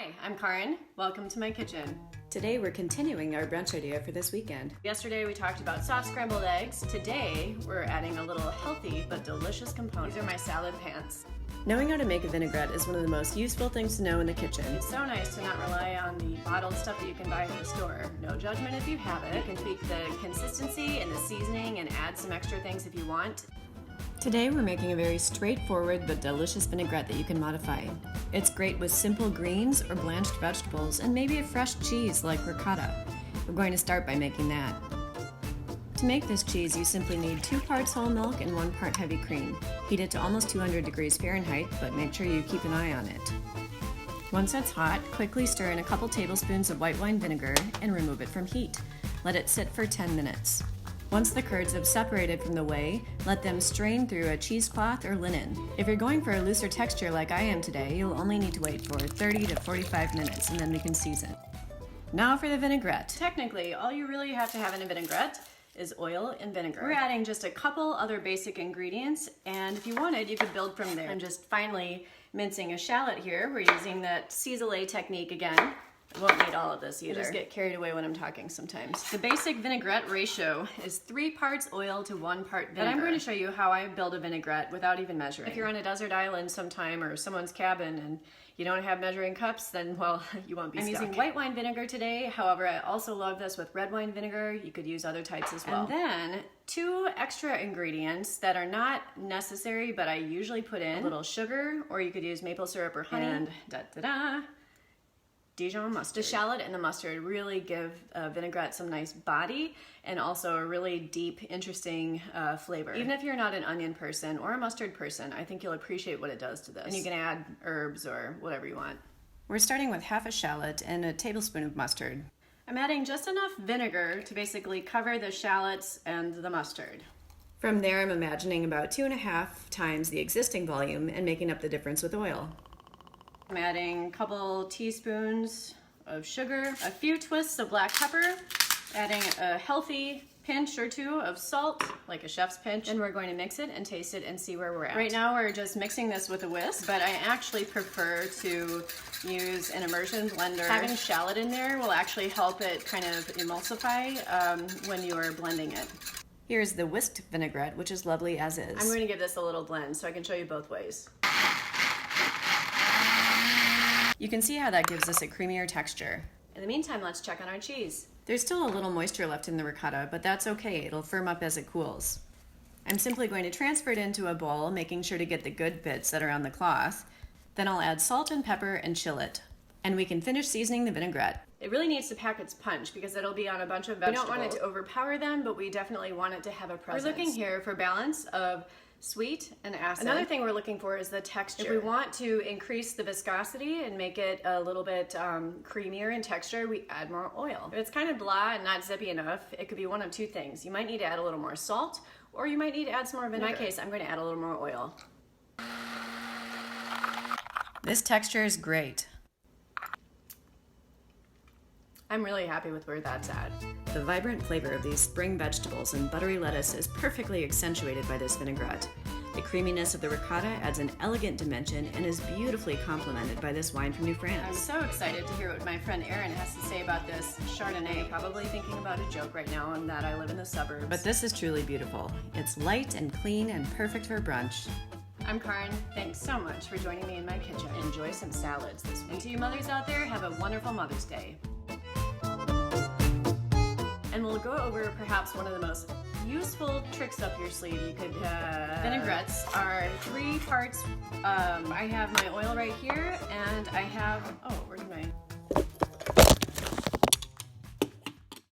Hi, I'm Karin. Welcome to my kitchen. Today we're continuing our brunch idea for this weekend. Yesterday we talked about soft scrambled eggs. Today we're adding a little healthy but delicious component. These are my salad pans. Knowing how to make a vinaigrette is one of the most useful things to know in the kitchen. It's so nice to not rely on the bottled stuff that you can buy at the store. No judgment if you have it. You can tweak the consistency and the seasoning and add some extra things if you want. Today we're making a very straightforward but delicious vinaigrette that you can modify. It's great with simple greens or blanched vegetables and maybe a fresh cheese like ricotta. We're going to start by making that. To make this cheese, you simply need 2 parts whole milk and 1 part heavy cream. Heat it to almost 200 degrees Fahrenheit, but make sure you keep an eye on it. Once it's hot, quickly stir in a couple tablespoons of white wine vinegar and remove it from heat. Let it sit for 10 minutes. Once the curds have separated from the whey, let them strain through a cheesecloth or linen. If you're going for a looser texture like I am today, you'll only need to wait for 30 to 45 minutes and then we can season. Now for the vinaigrette. Technically, all you really have to have in a vinaigrette is oil and vinegar. We're adding just a couple other basic ingredients, and if you wanted, you could build from there. I'm just finely mincing a shallot here. We're using that ciselé technique again. I won't need all of this either. I just get carried away when I'm talking sometimes. The basic vinaigrette ratio is 3 parts oil to 1 part vinegar. And I'm going to show you how I build a vinaigrette without even measuring. If you're on a desert island sometime or someone's cabin and you don't have measuring cups, then, well, you won't be stuck. I'm using white wine vinegar today. However, I also love this with red wine vinegar. You could use other types as well. And then 2 extra ingredients that are not necessary, but I usually put in a little sugar, or you could use maple syrup or honey. And da-da-da. Dijon mustard. The shallot and the mustard really give vinaigrette some nice body and also a really deep, interesting flavor. Even if you're not an onion person or a mustard person, I think you'll appreciate what it does to this. And you can add herbs or whatever you want. We're starting with half a shallot and a tablespoon of mustard. I'm adding just enough vinegar to basically cover the shallots and the mustard. From there, I'm imagining about 2.5 times the existing volume and making up the difference with oil. I'm adding a couple teaspoons of sugar, a few twists of black pepper, adding a healthy pinch or 2 of salt, like a chef's pinch, and we're going to mix it and taste it and see where we're at. Right now we're just mixing this with a whisk, but I actually prefer to use an immersion blender. Having shallot in there will actually help it kind of emulsify when you are blending it. Here's the whisked vinaigrette, which is lovely as is. I'm going to give this a little blend so I can show you both ways. You can see how that gives us a creamier texture. In the meantime, let's check on our cheese. There's still a little moisture left in the ricotta, but that's okay. It'll firm up as it cools. I'm simply going to transfer it into a bowl, making sure to get the good bits that are on the cloth. Then I'll add salt and pepper and chill it. And we can finish seasoning the vinaigrette. It really needs to pack its punch because it'll be on a bunch of vegetables. We don't want it to overpower them, but we definitely want it to have a presence. We're looking here for balance of sweet and acid. Another thing we're looking for is the texture. If we want to increase the viscosity and make it a little bit creamier in texture, we add more oil. If it's kind of blah and not zippy enough, it could be one of 2 things. You might need to add a little more salt, or you might need to add some more vinegar. In my case, I'm going to add a little more oil. This texture is great. I'm really happy with where that's at. The vibrant flavor of these spring vegetables and buttery lettuce is perfectly accentuated by this vinaigrette. The creaminess of the ricotta adds an elegant dimension and is beautifully complemented by this wine from New France. I'm so excited to hear what my friend Erin has to say about this Chardonnay. Probably thinking about a joke right now and that I live in the suburbs. But this is truly beautiful. It's light and clean and perfect for brunch. I'm Karin. Thanks so much for joining me in my kitchen. Enjoy some salads this week. And to you mothers out there, have a wonderful Mother's Day. And we'll go over perhaps one of the most useful tricks up your sleeve. You could, vinaigrettes are 3 parts. I have my oil right here, and I have, oh, where's my